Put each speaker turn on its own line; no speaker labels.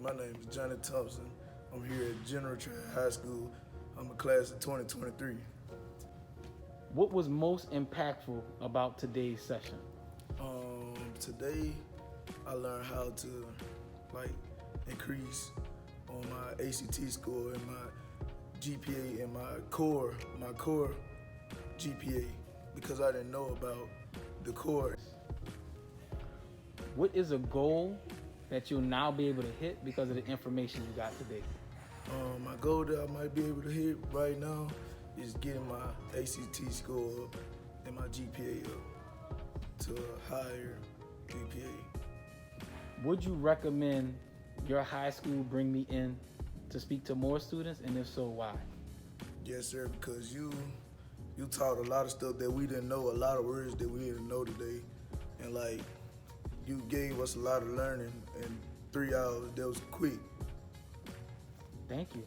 My name is Johnny Thompson. I'm here at General Trade High School. I'm a class of 2023.
What was most impactful about today's session?
Today, I learned how to increase on my ACT score and my GPA and my core GPA because I didn't know about the core.
What is a goal that you'll now be able to hit because of the information you got today?
My goal that I might be able to hit right now is getting my ACT score up and my GPA up to a higher GPA.
Would you recommend your high school bring me in to speak to more students, and if so, why?
Yes, sir, because you taught a lot of stuff that we didn't know, a lot of words that we didn't know today. And you gave us a lot of learning in 3 hours. That was quick.
Thank you.